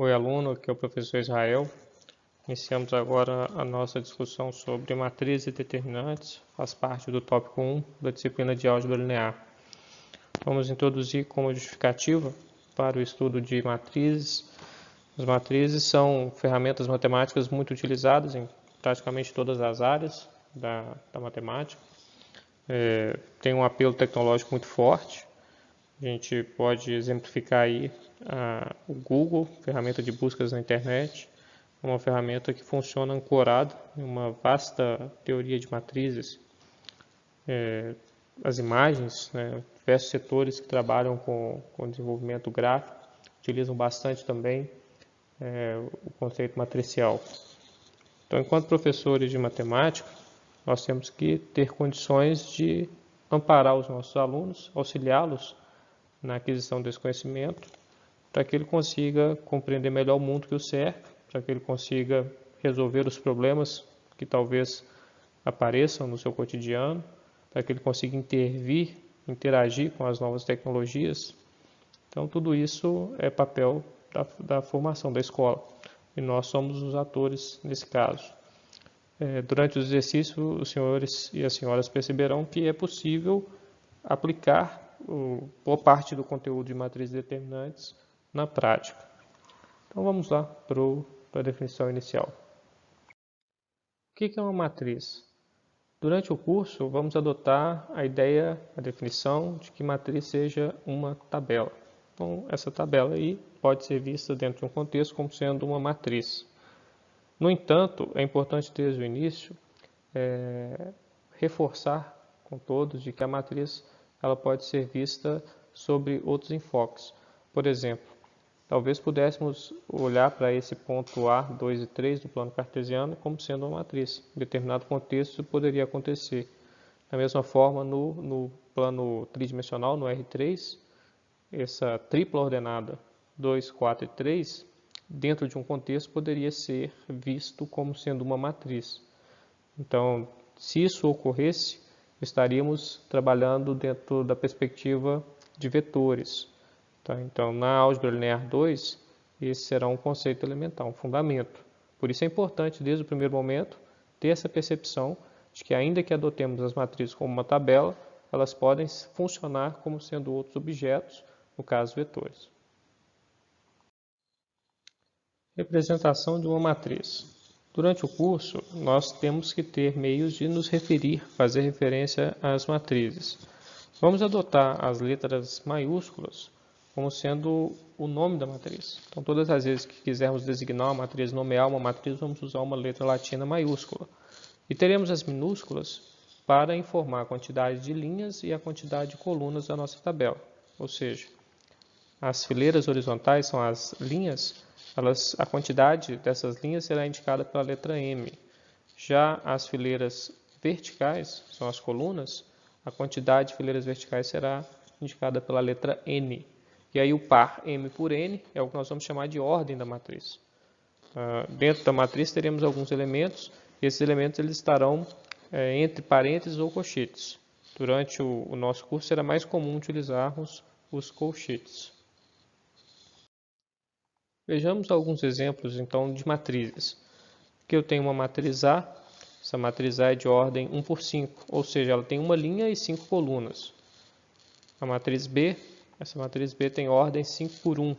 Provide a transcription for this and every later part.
Oi, aluno, aqui é o professor Israel. Iniciamos agora a nossa discussão sobre matrizes e determinantes, faz parte do tópico 1 da disciplina de álgebra linear. Vamos introduzir como justificativa para o estudo de matrizes. As matrizes são ferramentas matemáticas muito utilizadas em praticamente todas as áreas da matemática. Tem um apelo tecnológico muito forte. A gente pode exemplificar aí o Google, ferramenta de buscas na internet, uma ferramenta que funciona ancorada em uma vasta teoria de matrizes. As imagens, diversos setores que trabalham com desenvolvimento gráfico utilizam bastante também o conceito matricial. Então, enquanto professores de matemática, nós temos que ter condições de amparar os nossos alunos, auxiliá-los na aquisição desse conhecimento, para que ele consiga compreender melhor o mundo que o cerca, para que ele consiga resolver os problemas que talvez apareçam no seu cotidiano, para que ele consiga interagir com as novas tecnologias. Então, tudo isso é papel da formação da escola, e nós somos os atores nesse caso. Durante os exercícios, os senhores e as senhoras perceberão que é possível aplicar boa parte do conteúdo de matrizes determinantes na prática. Então vamos lá para a definição inicial. O que é uma matriz? Durante o curso vamos adotar a definição de que matriz seja uma tabela. Então essa tabela aí pode ser vista dentro de um contexto como sendo uma matriz. No entanto, é importante desde o início reforçar com todos de que a matriz ela pode ser vista sobre outros enfoques. Por exemplo, talvez pudéssemos olhar para esse ponto A, 2 e 3 do plano cartesiano como sendo uma matriz. Em determinado contexto isso poderia acontecer. Da mesma forma, no plano tridimensional, no R3, essa tripla ordenada 2, 4 e 3, dentro de um contexto, poderia ser visto como sendo uma matriz. Então, se isso ocorresse, estaríamos trabalhando dentro da perspectiva de vetores. Tá? Então, na álgebra linear 2, esse será um conceito elementar, um fundamento. Por isso é importante, desde o primeiro momento, ter essa percepção de que, ainda que adotemos as matrizes como uma tabela, elas podem funcionar como sendo outros objetos, no caso, vetores. Representação de uma matriz. Durante o curso, nós temos que ter meios de nos referir, fazer referência às matrizes. Vamos adotar as letras maiúsculas como sendo o nome da matriz. Então, todas as vezes que quisermos designar uma matriz, nomear uma matriz, vamos usar uma letra latina maiúscula. E teremos as minúsculas para informar a quantidade de linhas e a quantidade de colunas da nossa tabela. Ou seja, as fileiras horizontais são as linhas, a quantidade dessas linhas será indicada pela letra M. Já as fileiras verticais, são as colunas, a quantidade de fileiras verticais será indicada pela letra N. E aí o par M por N é o que nós vamos chamar de ordem da matriz. Dentro da matriz teremos alguns elementos, e esses elementos eles estarão entre parênteses ou colchetes. Durante o nosso curso será mais comum utilizarmos os colchetes. Vejamos alguns exemplos, então, de matrizes. Aqui eu tenho uma matriz A, essa matriz A é de ordem 1 por 5, ou seja, ela tem uma linha e 5 colunas. A matriz B, essa matriz B tem ordem 5 por 1,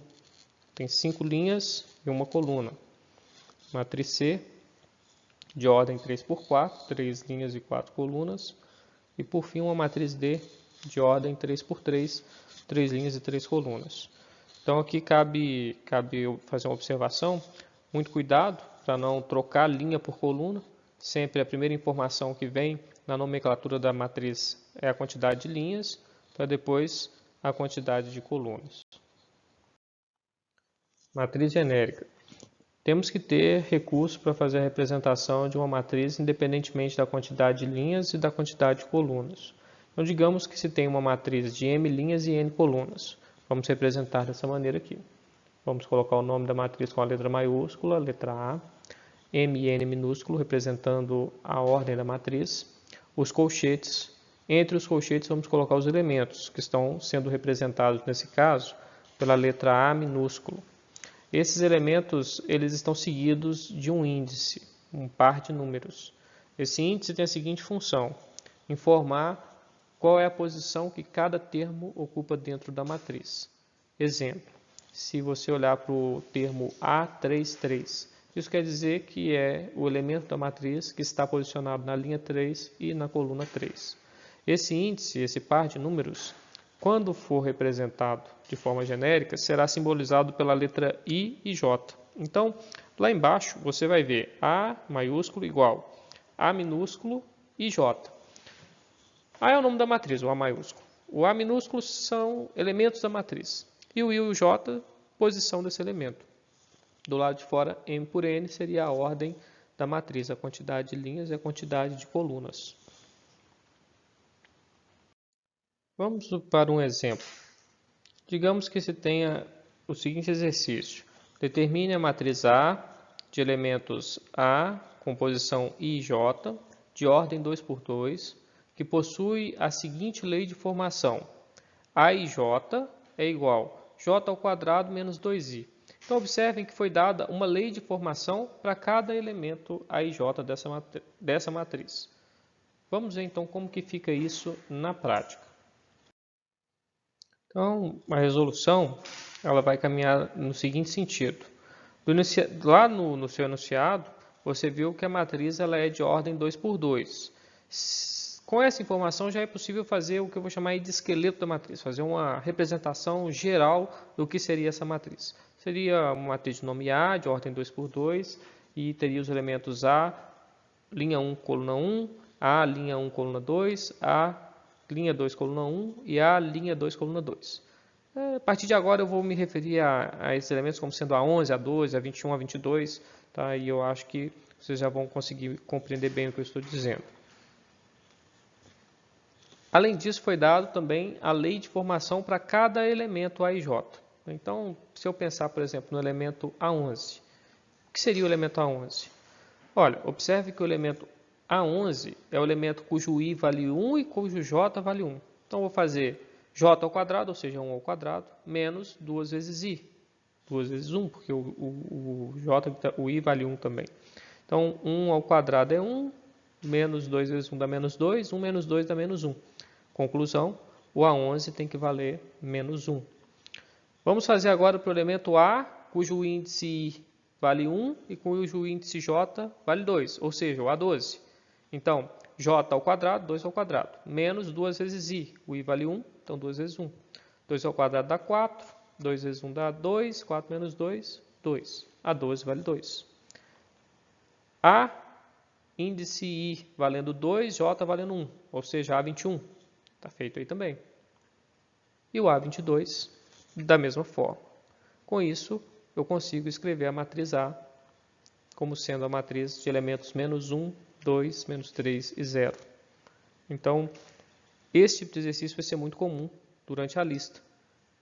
tem 5 linhas e uma coluna. Matriz C, de ordem 3 por 4, 3 linhas e 4 colunas. E por fim, uma matriz D, de ordem 3 por 3, 3 linhas e 3 colunas. Então aqui cabe fazer uma observação, muito cuidado para não trocar linha por coluna. Sempre a primeira informação que vem na nomenclatura da matriz é a quantidade de linhas, para depois a quantidade de colunas. Matriz genérica. Temos que ter recurso para fazer a representação de uma matriz independentemente da quantidade de linhas e da quantidade de colunas. Então digamos que se tem uma matriz de M linhas e N colunas. Vamos representar dessa maneira aqui. Vamos colocar o nome da matriz com a letra maiúscula, letra A, M e N minúsculo, representando a ordem da matriz. Os colchetes. Entre os colchetes vamos colocar os elementos, que estão sendo representados, nesse caso, pela letra A minúsculo. Esses elementos eles estão seguidos de um índice, um par de números. Esse índice tem a seguinte função: informar qual é a posição que cada termo ocupa dentro da matriz. Exemplo, se você olhar para o termo A33, isso quer dizer que é o elemento da matriz que está posicionado na linha 3 e na coluna 3. Esse índice, esse par de números, quando for representado de forma genérica, será simbolizado pela letra I e J. Então, lá embaixo, você vai ver A maiúsculo igual A minúsculo e J. A é o nome da matriz, o A maiúsculo. O A minúsculo são elementos da matriz. E o I e o J, posição desse elemento. Do lado de fora, M por N seria a ordem da matriz, a quantidade de linhas e a quantidade de colunas. Vamos para um exemplo. Digamos que se tenha o seguinte exercício. Determine a matriz A de elementos A com posição I e J, de ordem 2 por 2, que possui a seguinte lei de formação. A e J é igual a J ao quadrado menos 2i. Então, observem que foi dada uma lei de formação para cada elemento A e J dessa matriz. Vamos ver, então, como que fica isso na prática. Então, a resolução ela vai caminhar no seguinte sentido. Lá no seu enunciado, você viu que a matriz ela é de ordem 2 por 2. Com essa informação já é possível fazer o que eu vou chamar de esqueleto da matriz, fazer uma representação geral do que seria essa matriz. Seria uma matriz de nome A, de ordem 2 por 2, e teria os elementos A, linha 1, coluna 1, A, linha 1, coluna 2, A, linha 2, coluna 1 e A, linha 2, coluna 2. A partir de agora eu vou me referir a esses elementos como sendo A11, A12, A21, A22, tá? E eu acho que vocês já vão conseguir compreender bem o que eu estou dizendo. Além disso, foi dado também a lei de formação para cada elemento A e J. Então, se eu pensar, por exemplo, no elemento A11, o que seria o elemento A11? Olha, observe que o elemento A11 é o elemento cujo I vale 1 e cujo J vale 1. Então, vou fazer J ao quadrado, ou seja, 1 ao quadrado, menos 2 vezes I. 2 vezes 1, porque o I vale 1 também. Então, 1 ao quadrado é 1, menos 2 vezes 1 dá menos 2, 1 menos 2 dá menos 1. Conclusão, o A11 tem que valer menos 1. Vamos fazer agora para o elemento A, cujo índice I vale 1 e cujo índice J vale 2, ou seja, o A12. Então, J ao quadrado, 2 ao quadrado, menos 2 vezes I. O I vale 1, então 2 vezes 1. 2 ao quadrado dá 4, 2 vezes 1 dá 2, 4 menos 2, 2. A12 vale 2. A, índice I valendo 2, J valendo 1, ou seja, A21. Está feito aí também. E o A22, da mesma forma. Com isso, eu consigo escrever a matriz A como sendo a matriz de elementos menos 1, 2, menos 3 e 0. Então, esse tipo de exercício vai ser muito comum durante a lista.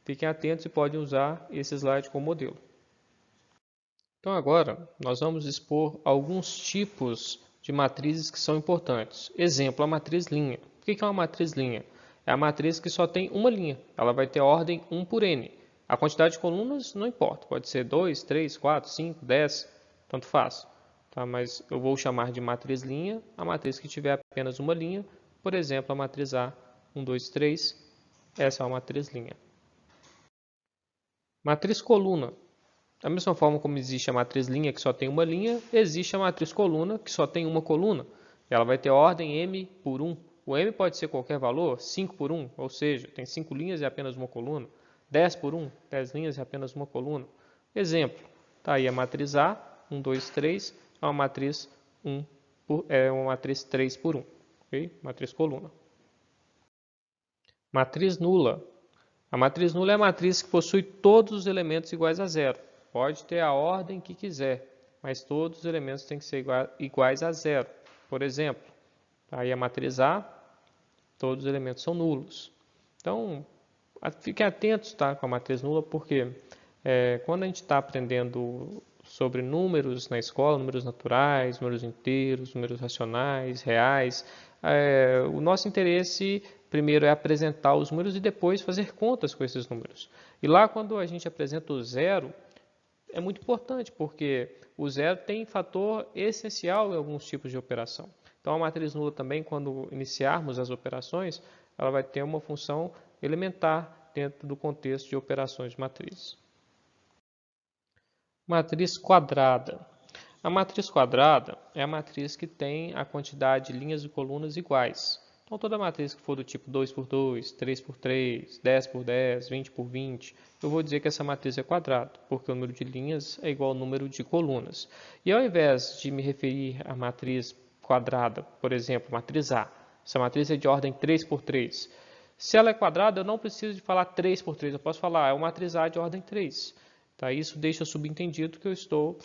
Fiquem atentos e podem usar esse slide como modelo. Então, agora, nós vamos expor alguns tipos de matrizes que são importantes. Exemplo, a matriz linha. O que é uma matriz linha? É a matriz que só tem uma linha. Ela vai ter ordem 1 por n. A quantidade de colunas não importa. Pode ser 2, 3, 4, 5, 10, tanto faz. Tá? Mas eu vou chamar de matriz linha a matriz que tiver apenas uma linha. Por exemplo, a matriz A, 1, 2, 3. Essa é uma matriz linha. Matriz coluna. Da mesma forma como existe a matriz linha que só tem uma linha, existe a matriz coluna que só tem uma coluna. Ela vai ter ordem m por 1. O m pode ser qualquer valor, 5 por 1, ou seja, tem 5 linhas e apenas uma coluna. 10 por 1, 10 linhas e apenas uma coluna. Exemplo, está aí a matriz A, 1, 2, 3, é uma matriz 3 por 1. Okay? Matriz coluna. Matriz nula. A matriz nula é a matriz que possui todos os elementos iguais a zero. Pode ter a ordem que quiser, mas todos os elementos têm que ser iguais a zero. Por exemplo, aí a matriz A, todos os elementos são nulos. Então, fiquem atentos, tá, com a matriz nula, porque quando a gente está aprendendo sobre números na escola, números naturais, números inteiros, números racionais, reais, o nosso interesse primeiro é apresentar os números e depois fazer contas com esses números. E lá, quando a gente apresenta o zero, é muito importante, porque o zero tem fator essencial em alguns tipos de operação. Então, a matriz nula também, quando iniciarmos as operações, ela vai ter uma função elementar dentro do contexto de operações de matrizes. Matriz quadrada. A matriz quadrada é a matriz que tem a quantidade de linhas e colunas iguais. Então, toda matriz que for do tipo 2 por 2, 3 por 3, 10 por 10, 20 por 20, eu vou dizer que essa matriz é quadrada, porque o número de linhas é igual ao número de colunas. E ao invés de me referir à matriz quadrada, por exemplo, matriz A, essa matriz é de ordem 3 por 3. Se ela é quadrada, eu não preciso de falar 3 por 3, eu posso falar é uma matriz A de ordem 3. Tá? Isso deixa subentendido que eu estou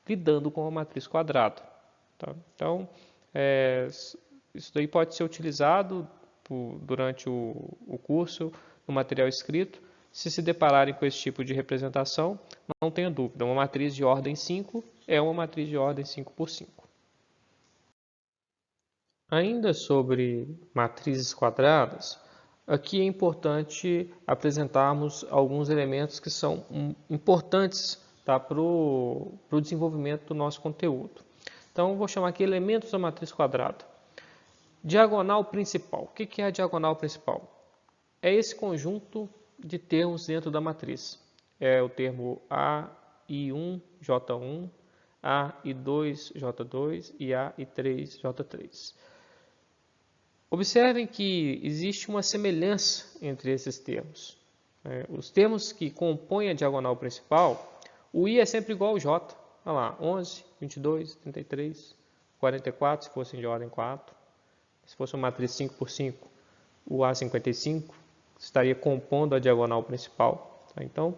lidando com uma matriz quadrada. Tá? Então, isso daí pode ser utilizado durante o curso, no material escrito. Se depararem com esse tipo de representação, não tenha dúvida, uma matriz de ordem 5 é uma matriz de ordem 5 por 5. Ainda sobre matrizes quadradas, aqui é importante apresentarmos alguns elementos que são importantes, tá, para o desenvolvimento do nosso conteúdo. Então, vou chamar aqui elementos da matriz quadrada. Diagonal principal. O que é a diagonal principal? É esse conjunto de termos dentro da matriz. É o termo A e 1, J1, A e 2, J2 e A e 3, J3. Observem que existe uma semelhança entre esses termos. Os termos que compõem a diagonal principal, o I é sempre igual ao J. Olha lá, 11, 22, 33, 44, se fossem de ordem 4. Se fosse uma matriz 5 por 5, o A55 estaria compondo a diagonal principal. Então,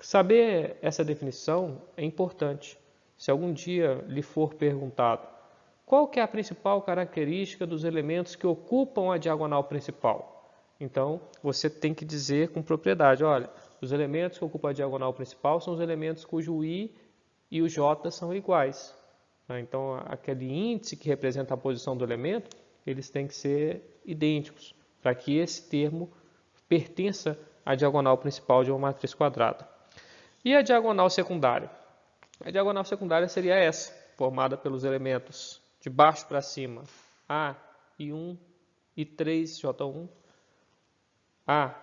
saber essa definição é importante. Se algum dia lhe for perguntado qual que é a principal característica dos elementos que ocupam a diagonal principal, então você tem que dizer com propriedade, olha, os elementos que ocupam a diagonal principal são os elementos cujo I e o J são iguais. Então, aquele índice que representa a posição do elemento, eles têm que ser idênticos, para que esse termo pertença à diagonal principal de uma matriz quadrada. E a diagonal secundária? A diagonal secundária seria essa, formada pelos elementos de baixo para cima, A e 1 e 3, J1, A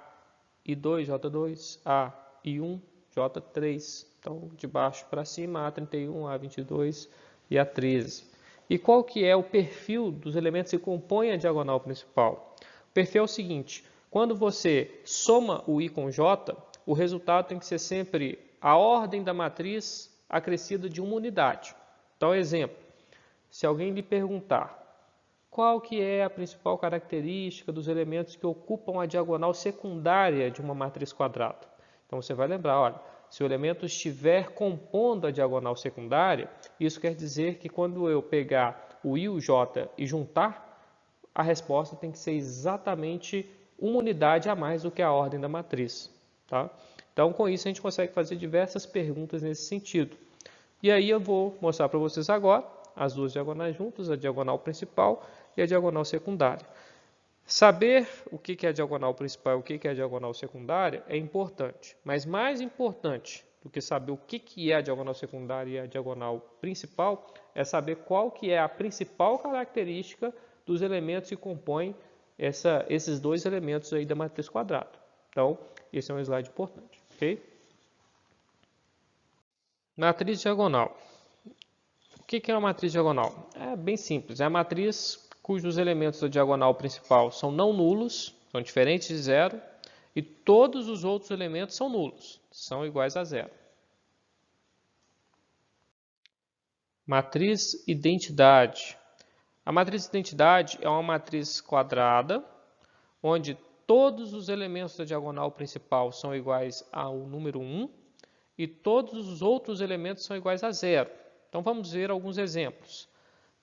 e 2, J2, A e 1, J3. Então, de baixo para cima, A31, A22 e A13. E qual que é o perfil dos elementos que compõem a diagonal principal? O perfil é o seguinte, quando você soma o I com J, o resultado tem que ser sempre a ordem da matriz acrescida de uma unidade. Então, exemplo, se alguém lhe perguntar qual que é a principal característica dos elementos que ocupam a diagonal secundária de uma matriz quadrada? Então, você vai lembrar, olha, se o elemento estiver compondo a diagonal secundária, isso quer dizer que quando eu pegar o I e o J e juntar, a resposta tem que ser exatamente uma unidade a mais do que a ordem da matriz. Tá? Então, com isso, a gente consegue fazer diversas perguntas nesse sentido. E aí eu vou mostrar para vocês agora as duas diagonais juntas, a diagonal principal e a diagonal secundária. Saber o que é a diagonal principal e o que é a diagonal secundária é importante, mas mais importante do que saber o que é a diagonal secundária e a diagonal principal é saber qual que é a principal característica dos elementos que compõem esses dois elementos aí da matriz quadrada. Então, esse é um slide importante, ok? Matriz diagonal. O que é uma matriz diagonal? É bem simples, é a matriz cujos elementos da diagonal principal são não nulos, são diferentes de zero, e todos os outros elementos são nulos, são iguais a zero. Matriz identidade. A matriz identidade é uma matriz quadrada, onde todos os elementos da diagonal principal são iguais ao número 1, e todos os outros elementos são iguais a zero. Então, vamos ver alguns exemplos.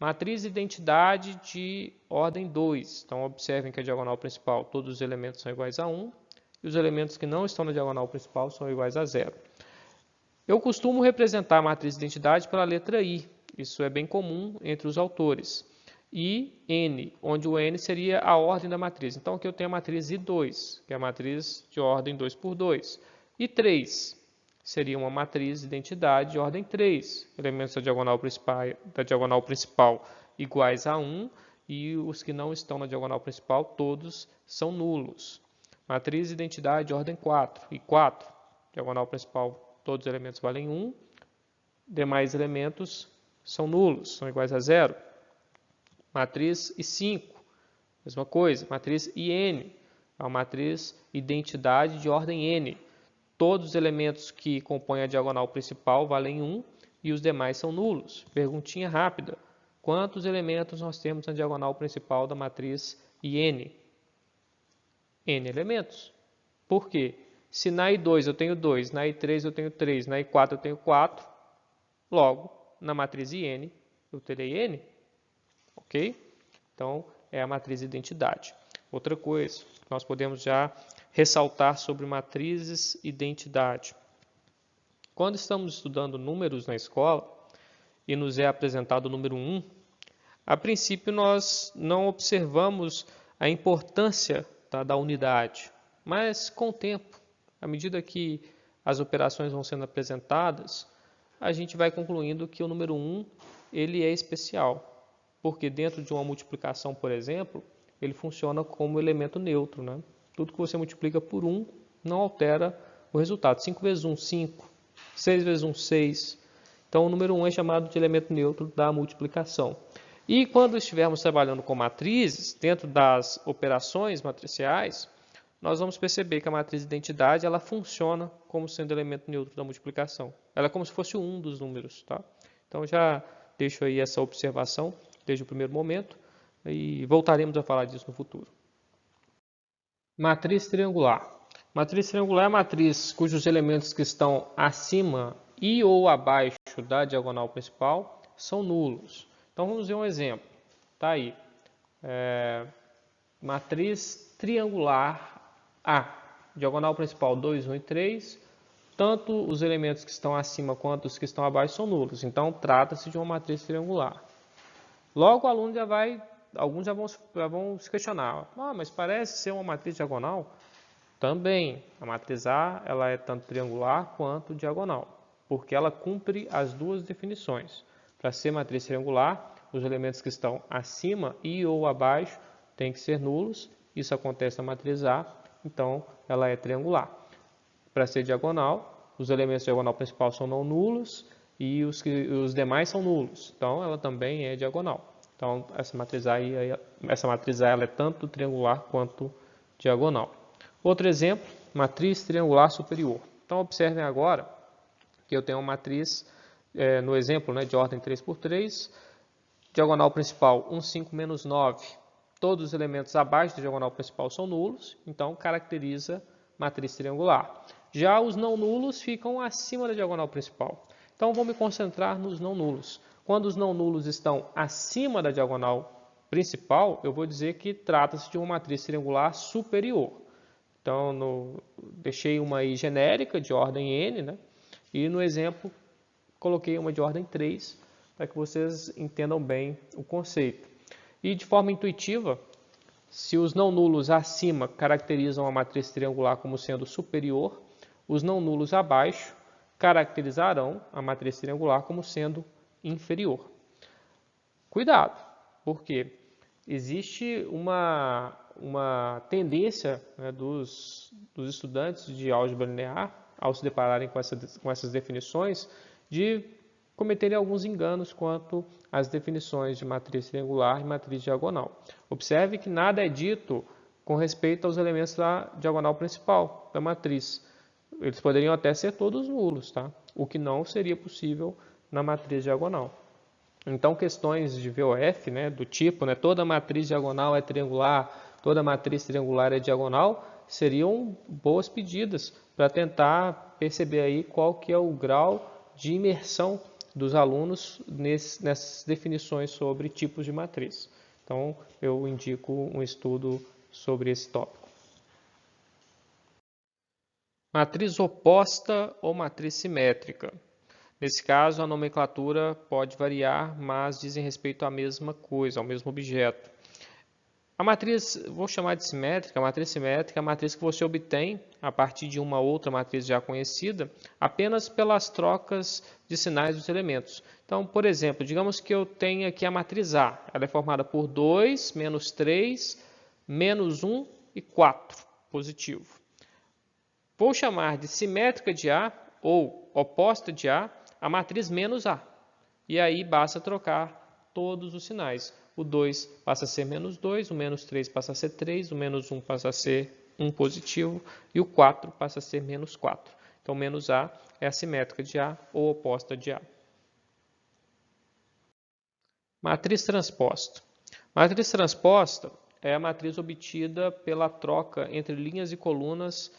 Matriz identidade de ordem 2. Então, observem que a diagonal principal, todos os elementos são iguais a 1, e os elementos que não estão na diagonal principal são iguais a 0. Eu costumo representar a matriz identidade pela letra I. Isso é bem comum entre os autores. E N, onde o N seria a ordem da matriz. Então, aqui eu tenho a matriz I2, que é a matriz de ordem 2 por 2. E 3. seria uma matriz de identidade de ordem 3. Elementos da diagonal principal iguais a 1 e os que não estão na diagonal principal, todos são nulos. Matriz de identidade de ordem 4 e 4. Diagonal principal, todos os elementos valem 1. Demais elementos são nulos, são iguais a 0. Matriz I5, mesma coisa. Matriz IN, é uma matriz identidade de ordem N. Todos os elementos que compõem a diagonal principal valem 1 e os demais são nulos. Perguntinha rápida. Quantos elementos nós temos na diagonal principal da matriz IN? N elementos. Por quê? Se na I2 eu tenho 2, na I3 eu tenho 3, na I4 eu tenho 4, logo, na matriz IN eu terei N. Ok? Então, é a matriz de identidade. Outra coisa, nós podemos já ressaltar sobre matrizes identidade. Quando estamos estudando números na escola e nos é apresentado o número 1, a princípio nós não observamos a importância da unidade, mas com o tempo, à medida que as operações vão sendo apresentadas, a gente vai concluindo que o número 1 ele é especial, porque dentro de uma multiplicação, por exemplo, ele funciona como elemento neutro, né? Tudo que você multiplica por 1 não altera o resultado. 5 vezes 1, 5. 6 vezes 1, 6. Então, o número 1 é chamado de elemento neutro da multiplicação. E quando estivermos trabalhando com matrizes, dentro das operações matriciais, nós vamos perceber que a matriz de identidade ela funciona como sendo elemento neutro da multiplicação. Ela é como se fosse um dos números. Tá? Então, já deixo aí essa observação desde o primeiro momento e voltaremos a falar disso no futuro. Matriz triangular. Matriz triangular é a matriz cujos elementos que estão acima e ou abaixo da diagonal principal são nulos. Então vamos ver um exemplo. Tá aí. Matriz triangular A. Diagonal principal 2, 1 e 3. Tanto os elementos que estão acima quanto os que estão abaixo são nulos. Então trata-se de uma matriz triangular. Logo o aluno alguns já vão se questionar. Mas parece ser uma matriz diagonal? Também, a matriz A ela é tanto triangular quanto diagonal, porque ela cumpre as duas definições. Para ser matriz triangular, os elementos que estão acima e ou abaixo têm que ser nulos. Isso acontece na matriz A, então ela é triangular. Para ser diagonal, os elementos da diagonal principal são não nulos e os demais são nulos. Então ela também é diagonal. Então essa matriz A ela é tanto triangular quanto diagonal. Outro exemplo, matriz triangular superior. Então observem agora que eu tenho uma matriz, no exemplo, de ordem 3 por 3, diagonal principal 1, 5, menos 9. Todos os elementos abaixo da diagonal principal são nulos, então caracteriza matriz triangular. Já os não nulos ficam acima da diagonal principal. Então vou me concentrar nos não nulos. Quando os não nulos estão acima da diagonal principal, eu vou dizer que trata-se de uma matriz triangular superior. Então, deixei uma aí genérica de ordem n, e no exemplo coloquei uma de ordem 3, para que vocês entendam bem o conceito. E de forma intuitiva, se os não nulos acima caracterizam a matriz triangular como sendo superior, os não nulos abaixo caracterizarão a matriz triangular como sendo inferior. Cuidado, porque existe uma tendência dos estudantes de álgebra linear, ao se depararem com essas definições, de cometerem alguns enganos quanto às definições de matriz triangular e matriz diagonal. Observe que nada é dito com respeito aos elementos da diagonal principal da matriz. Eles poderiam até ser todos nulos, tá? O que não seria possível na matriz diagonal. Então, questões de VOF, do tipo, toda matriz diagonal é triangular, toda matriz triangular é diagonal, seriam boas pedidas para tentar perceber aí qual que é o grau de imersão dos alunos nessas definições sobre tipos de matriz. Então, eu indico um estudo sobre esse tópico. Matriz oposta ou matriz simétrica. Nesse caso, a nomenclatura pode variar, mas dizem respeito à mesma coisa, ao mesmo objeto. A matriz, vou chamar de simétrica, a matriz simétrica é a matriz que você obtém a partir de uma outra matriz já conhecida, apenas pelas trocas de sinais dos elementos. Então, por exemplo, digamos que eu tenha aqui a matriz A. Ela é formada por 2, menos 3, menos 1 e 4, positivo. Vou chamar de simétrica de A, ou oposta de A, a matriz menos A. E aí basta trocar todos os sinais. O 2 passa a ser menos 2, o menos 3 passa a ser 3, o menos 1 passa a ser 1 positivo e o 4 passa a ser menos 4. Então, menos A é a simétrica de A ou oposta de A. Matriz transposta. Matriz transposta é a matriz obtida pela troca entre linhas e colunas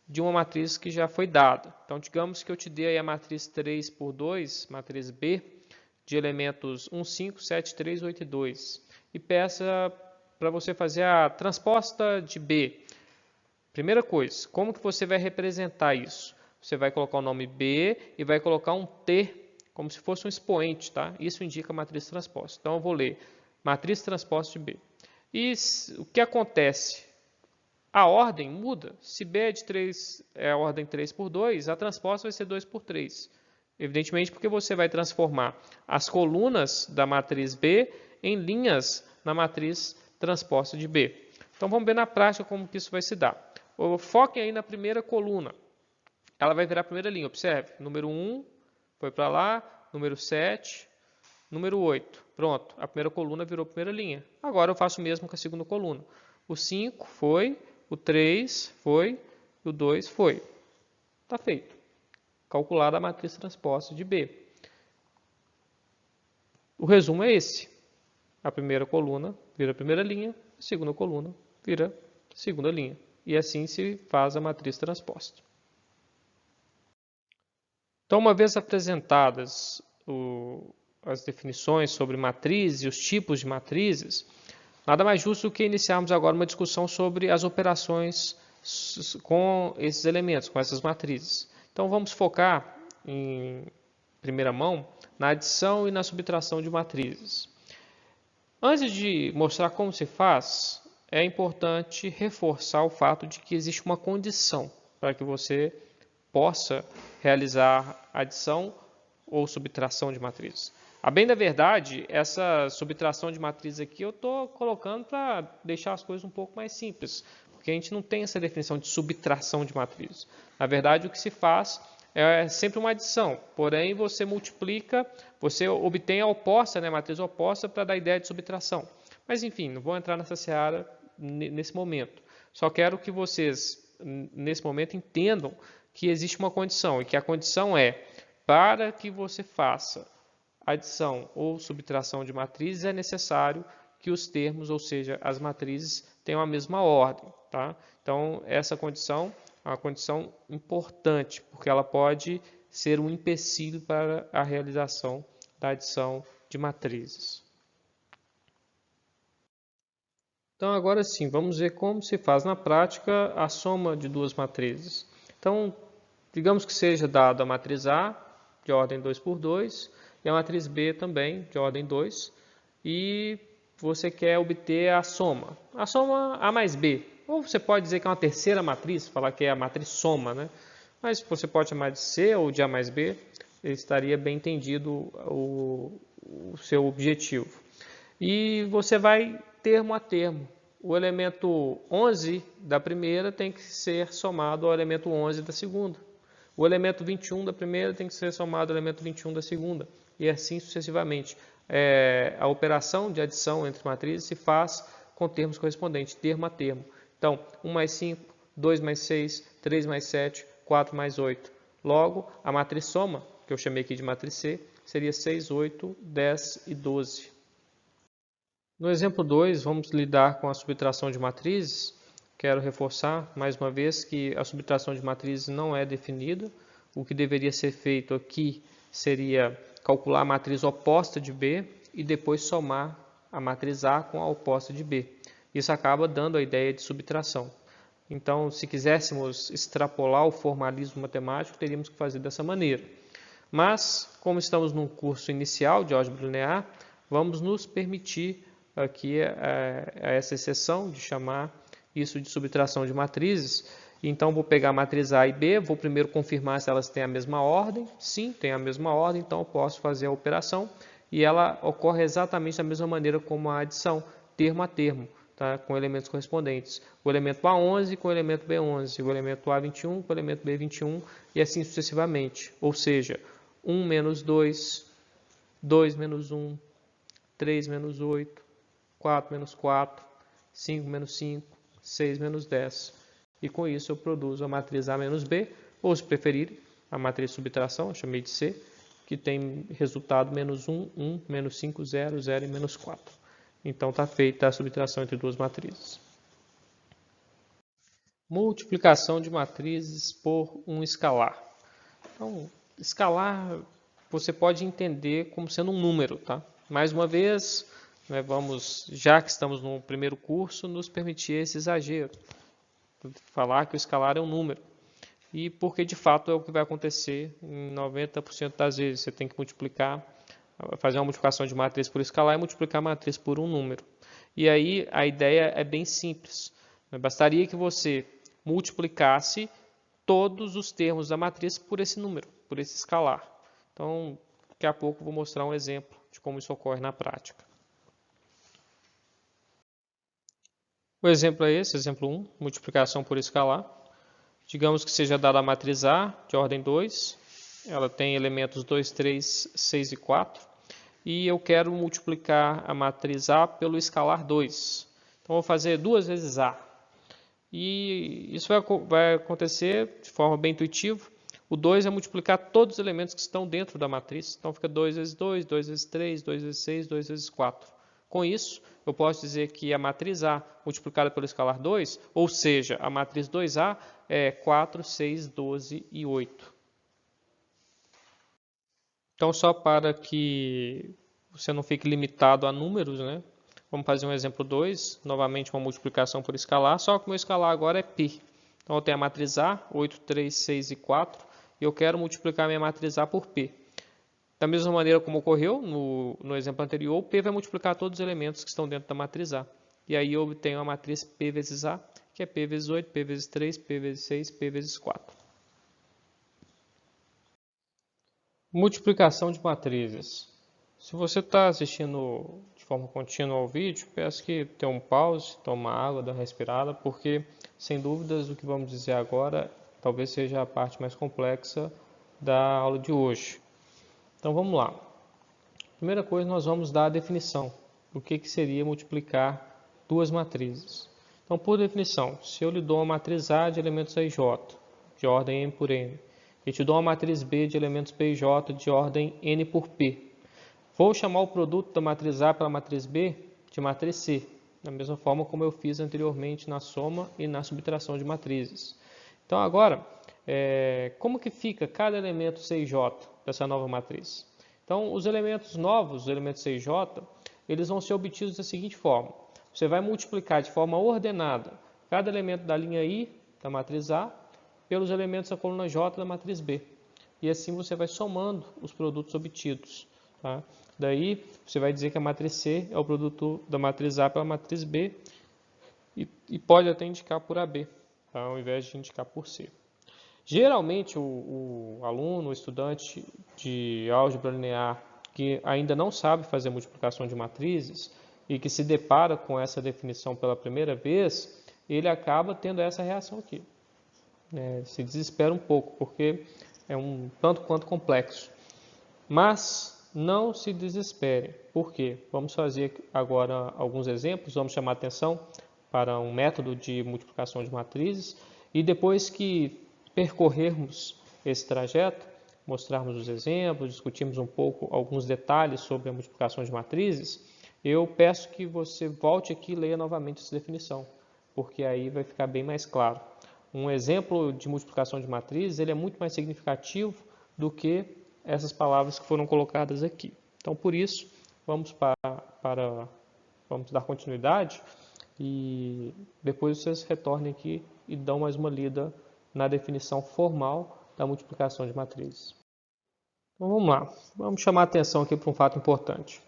de uma matriz que já foi dada. Então, digamos que eu te dei aí a matriz 3 por 2, matriz B, de elementos 1, 5, 7, 3, 8 e 2. E peça para você fazer a transposta de B. Primeira coisa, como que você vai representar isso? Você vai colocar o nome B e vai colocar um T, como se fosse um expoente, tá? Isso indica a matriz transposta. Então, eu vou ler matriz transposta de B. E o que acontece? A ordem muda. Se B é de 3, é a ordem 3 por 2, a transposta vai ser 2 por 3. Evidentemente, porque você vai transformar as colunas da matriz B em linhas na matriz transposta de B. Então, vamos ver na prática como que isso vai se dar. Foquem aí na primeira coluna. Ela vai virar a primeira linha. Observe, número 1 foi para lá, número 7, número 8. Pronto, a primeira coluna virou a primeira linha. Agora eu faço o mesmo com a segunda coluna. O 5 foi, o 3 foi, e o 2 foi. Está feito. Calculada a matriz transposta de B. O resumo é esse. A primeira coluna vira a primeira linha, a segunda coluna vira a segunda linha. E assim se faz a matriz transposta. Então, uma vez apresentadas as definições sobre matrizes e os tipos de matrizes, nada mais justo do que iniciarmos agora uma discussão sobre as operações com esses elementos, com essas matrizes. Então, vamos focar, em primeira mão, na adição e na subtração de matrizes. Antes de mostrar como se faz, é importante reforçar o fato de que existe uma condição para que você possa realizar adição ou subtração de matrizes. A bem da verdade, essa subtração de matrizes aqui eu estou colocando para deixar as coisas um pouco mais simples, porque a gente não tem essa definição de subtração de matrizes. Na verdade, o que se faz é sempre uma adição, porém você multiplica, você obtém a oposta, né, a matriz oposta, para dar a ideia de subtração. Mas enfim, não vou entrar nessa seara nesse momento. Só quero que vocês, nesse momento, entendam que existe uma condição, e que a condição é, para que você faça adição ou subtração de matrizes, é necessário que os termos, ou seja, as matrizes, tenham a mesma ordem. Tá? Então, essa condição é uma condição importante, porque ela pode ser um empecilho para a realização da adição de matrizes. Então, agora sim, vamos ver como se faz na prática a soma de duas matrizes. Então, digamos que seja dada a matriz A, de ordem 2 por 2, e a matriz B também, de ordem 2, e você quer obter a soma A mais B. Ou você pode dizer que é uma terceira matriz, falar que é a matriz soma, né? Mas você pode chamar de C ou de A mais B, estaria bem entendido o seu objetivo. E você vai termo a termo. O elemento 11 da primeira tem que ser somado ao elemento 11 da segunda. O elemento 21 da primeira tem que ser somado ao elemento 21 da segunda. E assim sucessivamente. A operação de adição entre matrizes se faz com termos correspondentes, termo a termo. Então, 1 mais 5, 2 mais 6, 3 mais 7, 4 mais 8. Logo, a matriz soma, que eu chamei aqui de matriz C, seria 6, 8, 10 e 12. No exemplo 2, vamos lidar com a subtração de matrizes. Quero reforçar, mais uma vez, que a subtração de matrizes não é definida. O que deveria ser feito aqui seria calcular a matriz oposta de B e depois somar a matriz A com a oposta de B. Isso acaba dando a ideia de subtração. Então, se quiséssemos extrapolar o formalismo matemático, teríamos que fazer dessa maneira. Mas, como estamos num curso inicial de álgebra linear, vamos nos permitir aqui essa exceção de chamar isso de subtração de matrizes. Então, vou pegar a matriz A e B, vou primeiro confirmar se elas têm a mesma ordem. Sim, tem a mesma ordem, então eu posso fazer a operação e ela ocorre exatamente da mesma maneira como a adição, termo a termo, tá? Com elementos correspondentes. O elemento A11 com o elemento B11, o elemento A21 com o elemento B21 e assim sucessivamente. Ou seja, 1 menos 2, 2 menos 1, 3 menos 8, 4 menos 4, 5 menos 5, 6 menos 10. E com isso eu produzo a matriz A menos B, ou se preferirem, a matriz de subtração, eu chamei de C, que tem resultado menos 1, 1, menos 5, 0, 0 e menos 4. Então está feita a subtração entre duas matrizes. Multiplicação de matrizes por um escalar. Então, escalar você pode entender como sendo um número, tá? Mais uma vez, vamos, já que estamos no primeiro curso, nos permitir esse exagero. Falar que o escalar é um número. E porque de fato é o que vai acontecer em 90% das vezes. Você tem que multiplicar, fazer uma multiplicação de matriz por escalar e multiplicar a matriz por um número. E aí a ideia é bem simples. Bastaria que você multiplicasse todos os termos da matriz por esse número, por esse escalar. Então, daqui a pouco eu vou mostrar um exemplo de como isso ocorre na prática. O exemplo é esse, exemplo 1, multiplicação por escalar. Digamos que seja dada a matriz A, de ordem 2. Ela tem elementos 2, 3, 6 e 4. E eu quero multiplicar a matriz A pelo escalar 2. Então, vou fazer 2 vezes A. E isso vai acontecer de forma bem intuitiva. O 2 é multiplicar todos os elementos que estão dentro da matriz. Então, fica 2 vezes 2, 2 vezes 3, 2 vezes 6, 2 vezes 4. Com isso, eu posso dizer que a matriz A multiplicada pelo escalar 2, ou seja, a matriz 2A é 4, 6, 12 e 8. Então, só para que você não fique limitado a números, né? Vamos fazer um exemplo 2, novamente uma multiplicação por escalar, só que o meu escalar agora é π. Então, eu tenho a matriz A, 8, 3, 6 e 4, e eu quero multiplicar a minha matriz A por π. Da mesma maneira como ocorreu no exemplo anterior, o P vai multiplicar todos os elementos que estão dentro da matriz A. E aí eu obtenho a matriz P vezes A, que é P vezes 8, P vezes 3, P vezes 6, P vezes 4. Multiplicação de matrizes. Se você está assistindo de forma contínua ao vídeo, peço que dê um pause, tome água, dê uma respirada, porque, sem dúvidas, o que vamos dizer agora talvez seja a parte mais complexa da aula de hoje. Então, vamos lá. Primeira coisa, nós vamos dar a definição do que seria multiplicar duas matrizes. Então, por definição, se eu lhe dou uma matriz A de elementos A e J, de ordem M por N, e te dou uma matriz B de elementos P e J de ordem N por P, vou chamar o produto da matriz A pela matriz B de matriz C, da mesma forma como eu fiz anteriormente na soma e na subtração de matrizes. Então, agora, como que fica cada elemento C e J dessa nova matriz? Então, os elementos novos, os elementos C e J, eles vão ser obtidos da seguinte forma. Você vai multiplicar de forma ordenada cada elemento da linha I, da matriz A, pelos elementos da coluna J da matriz B. E assim você vai somando os produtos obtidos. Tá? Daí, você vai dizer que a matriz C é o produto da matriz A pela matriz B e pode até indicar por AB, tá? Ao invés de indicar por C. Geralmente, o aluno, o estudante de álgebra linear que ainda não sabe fazer multiplicação de matrizes e que se depara com essa definição pela primeira vez, ele acaba tendo essa reação aqui. Se desespera um pouco, porque é um tanto quanto complexo. Mas não se desespere. Por quê? Vamos fazer agora alguns exemplos, vamos chamar atenção para um método de multiplicação de matrizes e depois que percorrermos esse trajeto, mostrarmos os exemplos, discutirmos um pouco alguns detalhes sobre a multiplicação de matrizes, eu peço que você volte aqui e leia novamente essa definição, porque aí vai ficar bem mais claro. Um exemplo de multiplicação de matrizes ele é muito mais significativo do que essas palavras que foram colocadas aqui. Então, por isso, vamos dar continuidade e depois vocês retornem aqui e dão mais uma lida na definição formal da multiplicação de matrizes. Então vamos lá, vamos chamar a atenção aqui para um fato importante.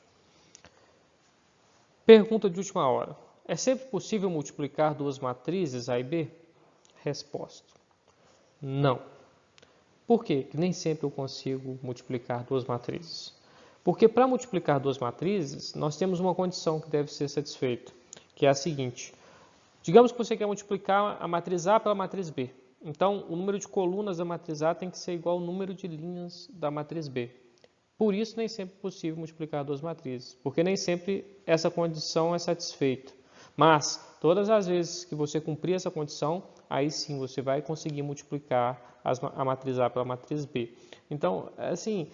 Pergunta de última hora. É sempre possível multiplicar duas matrizes A e B? Resposta. Não. Por quê? Nem sempre eu consigo multiplicar duas matrizes. Porque para multiplicar duas matrizes, nós temos uma condição que deve ser satisfeita, que é a seguinte. Digamos que você quer multiplicar a matriz A pela matriz B. Então, o número de colunas da matriz A tem que ser igual ao número de linhas da matriz B. Por isso, nem sempre é possível multiplicar duas matrizes, porque nem sempre essa condição é satisfeita. Mas, todas as vezes que você cumprir essa condição, aí sim você vai conseguir multiplicar a matriz A pela matriz B. Então, assim,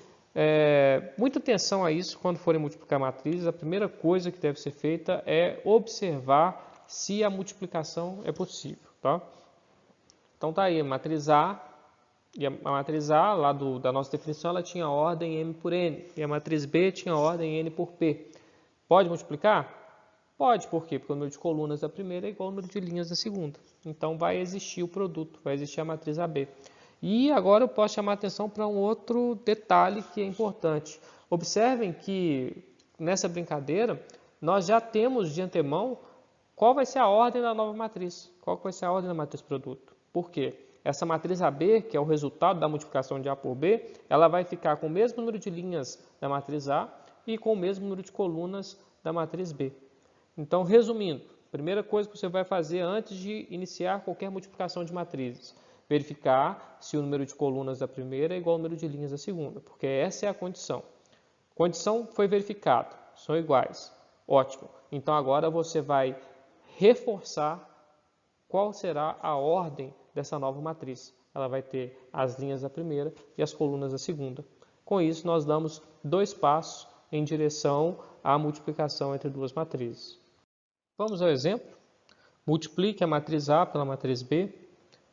muita atenção a isso quando forem multiplicar matrizes. A primeira coisa que deve ser feita é observar se a multiplicação é possível. Tá? Então, tá aí, a matriz A. E a matriz A, lá da nossa definição, ela tinha ordem M por N. E a matriz B tinha ordem N por P. Pode multiplicar? Pode, por quê? Porque o número de colunas da primeira é igual ao número de linhas da segunda. Então, vai existir o produto, vai existir a matriz AB. E agora eu posso chamar a atenção para um outro detalhe que é importante. Observem que, nessa brincadeira, nós já temos de antemão qual vai ser a ordem da nova matriz. Qual vai ser a ordem da matriz produto. Por quê? Essa matriz AB, que é o resultado da multiplicação de A por B, ela vai ficar com o mesmo número de linhas da matriz A e com o mesmo número de colunas da matriz B. Então, resumindo, a primeira coisa que você vai fazer antes de iniciar qualquer multiplicação de matrizes, verificar se o número de colunas da primeira é igual ao número de linhas da segunda, porque essa é a condição. A condição foi verificada, são iguais. Ótimo. Então, agora você vai reforçar qual será a ordem dessa nova matriz. Ela vai ter as linhas da primeira e as colunas da segunda. Com isso, nós damos 2 passos em direção à multiplicação entre duas matrizes. Vamos ao exemplo. Multiplique a matriz A pela matriz B.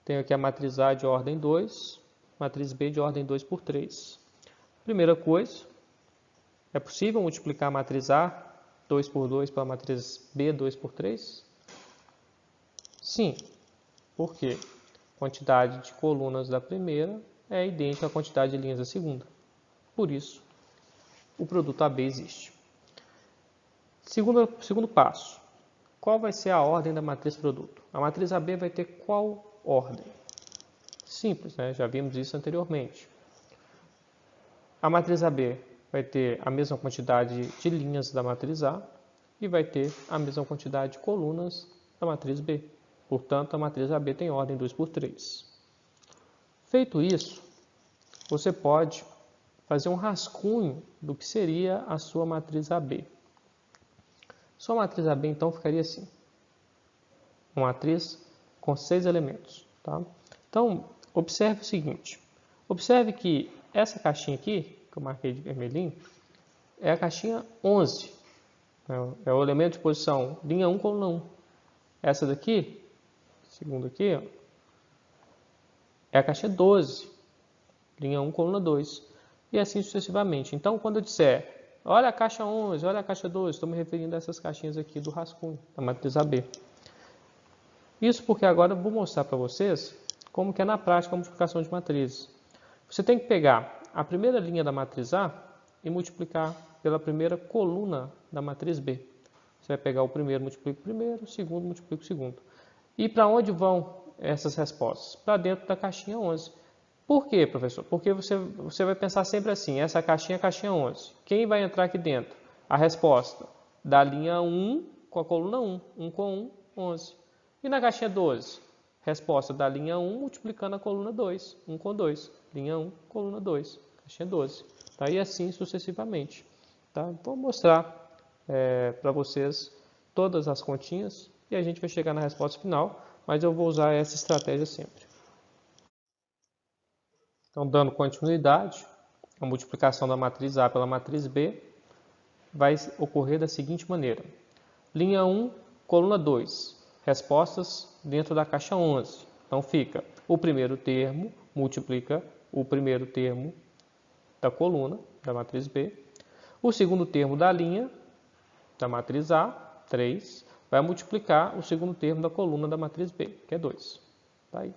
Tenho aqui a matriz A de ordem 2, matriz B de ordem 2 por 3. Primeira coisa, é possível multiplicar a matriz A 2 por 2 pela matriz B 2 por 3? Sim. Por quê? A quantidade de colunas da primeira é idêntica à quantidade de linhas da segunda. Por isso, o produto AB existe. Segundo passo. Qual vai ser a ordem da matriz produto? A matriz AB vai ter qual ordem? Simples, né? Já vimos isso anteriormente. A matriz AB vai ter a mesma quantidade de linhas da matriz A e vai ter a mesma quantidade de colunas da matriz B. Portanto, a matriz AB tem ordem 2 por 3. Feito isso, você pode fazer um rascunho do que seria a sua matriz AB. Sua matriz AB, então, ficaria assim. Uma matriz com 6 elementos. Tá? Então, observe o seguinte. Observe que essa caixinha aqui, que eu marquei de vermelhinho, é a caixinha 11. É o elemento de posição linha 1, coluna 1. Essa daqui, segunda aqui, ó, é a caixinha 12. Linha 1, coluna 2. E assim sucessivamente. Então, quando eu disser, olha a caixa 11, olha a caixa 12, estou me referindo a essas caixinhas aqui do rascunho, da matriz AB. Isso porque agora eu vou mostrar para vocês como que é na prática a multiplicação de matrizes. Você tem que pegar a primeira linha da matriz A e multiplicar pela primeira coluna da matriz B. Você vai pegar o primeiro, multiplica o primeiro, o segundo, multiplica o segundo. E para onde vão essas respostas? Para dentro da caixinha 11. Por quê, professor? Porque você vai pensar sempre assim, essa caixinha é a caixinha 11. Quem vai entrar aqui dentro? A resposta da linha 1 com a coluna 1. 1 com 1, 11. E na caixinha 12? Resposta da linha 1 multiplicando a coluna 2. 1 com 2. Linha 1, coluna 2. Caixinha 12. Tá? E assim sucessivamente. Tá? Vou mostrar para vocês todas as continhas e a gente vai chegar na resposta final, mas eu vou usar essa estratégia sempre. Então, dando continuidade, a multiplicação da matriz A pela matriz B vai ocorrer da seguinte maneira. Linha 1, coluna 2. Respostas dentro da caixa 11. Então, fica o primeiro termo multiplica o primeiro termo da coluna, da matriz B. O segundo termo da linha, da matriz A, 3, vai multiplicar o segundo termo da coluna da matriz B, que é 2. Tá aí.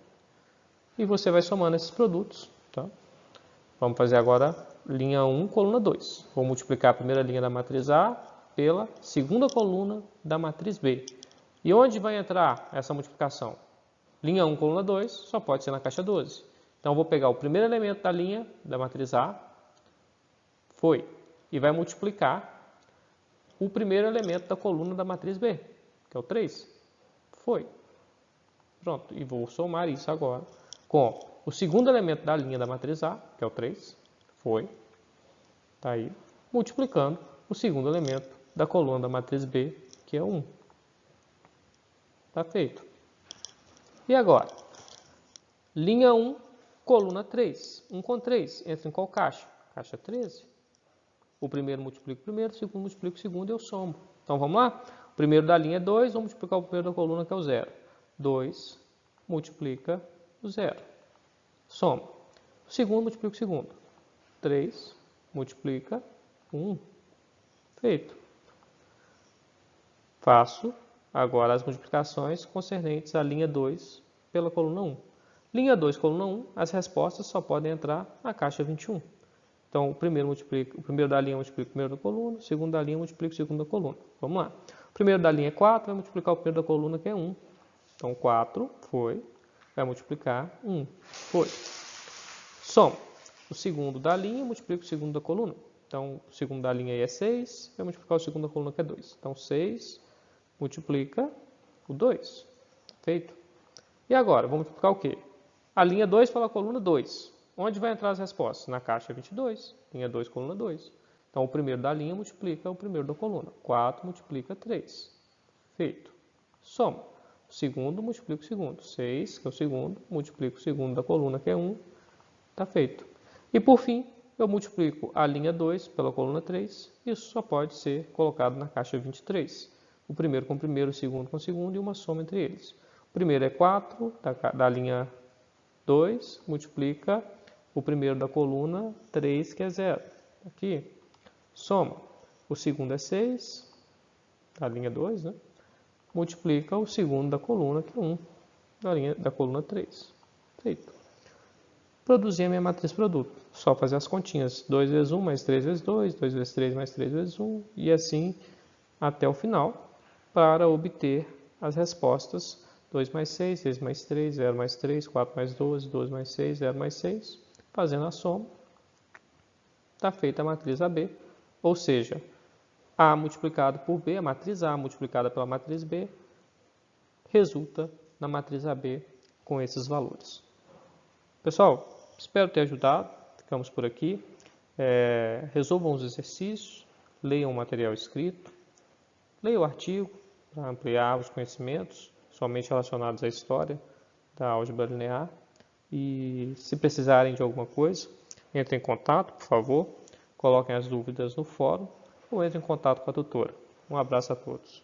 E você vai somando esses produtos. Tá? Vamos fazer agora linha 1, coluna 2. Vou multiplicar a primeira linha da matriz A pela segunda coluna da matriz B. E onde vai entrar essa multiplicação? Linha 1, coluna 2, só pode ser na caixa 12. Então, eu vou pegar o primeiro elemento da linha da matriz A, foi, e vai multiplicar o primeiro elemento da coluna da matriz B, que é o 3, foi. Pronto, e vou somar isso agora com o segundo elemento da linha da matriz A, que é o 3, foi, está aí, multiplicando o segundo elemento da coluna da matriz B, que é 1. Está feito. E agora? Linha 1, coluna 3. 1 com 3. Entra em qual caixa? Caixa 13. O primeiro multiplica o primeiro, o segundo multiplica o segundo e eu somo. Então, vamos lá? O primeiro da linha é 2, vou multiplicar o primeiro da coluna, que é o 0. 2 multiplica o 0. Soma. O segundo multiplica o segundo. 3 multiplica 1. Feito. Faço agora as multiplicações concernentes à linha 2 pela coluna 1. Linha 2, coluna 1, as respostas só podem entrar na caixa 21. Então, o primeiro da linha multiplica o primeiro da coluna, o segundo da linha multiplica o segundo da coluna. Vamos lá. O primeiro da linha é 4, vai multiplicar o primeiro da coluna, que é 1. Então, 4 foi, vai multiplicar 1, foi. Soma. O segundo da linha multiplica o segundo da coluna. Então, o segundo da linha aí é 6, vai multiplicar o segundo da coluna, que é 2. Então, 6 multiplica o 2. Feito. E agora, vamos multiplicar o quê? A linha 2 pela coluna 2. Onde vai entrar as respostas? Na caixa 22. Linha 2, coluna 2. Então, o primeiro da linha multiplica o primeiro da coluna. 4 multiplica 3. Feito. Soma. O segundo multiplica o segundo. 6, que é o segundo, multiplica o segundo da coluna, que é 1. Está feito. E, por fim, eu multiplico a linha 2 pela coluna 3. Isso só pode ser colocado na caixa 23. O primeiro com o primeiro, o segundo com o segundo e uma soma entre eles. O primeiro é 4 da linha 2, multiplica o primeiro da coluna 3, que é 0. Aqui, soma. O segundo é 6, da linha 2, né? Multiplica o segundo da coluna, que é 1, da coluna 3. Feito. Produzi a minha matriz produto. Só fazer as continhas. 2 vezes 1 mais 3 vezes 2, 2 vezes 3 mais 3 vezes 1, e assim até o final, para obter as respostas 2 mais 6, 6 mais 3, 0 mais 3, 4 mais 12, 12 mais 6, 0 mais 6. Fazendo a soma, está feita a matriz AB. Ou seja, A multiplicado por B, a matriz A multiplicada pela matriz B, resulta na matriz AB com esses valores. Pessoal, espero ter ajudado. Ficamos por aqui. Resolvam os exercícios, leiam o material escrito, leiam o artigo para ampliar os conhecimentos, somente relacionados à história da álgebra linear. E se precisarem de alguma coisa, entrem em contato, por favor. Coloquem as dúvidas no fórum ou entrem em contato com a tutora. Um abraço a todos.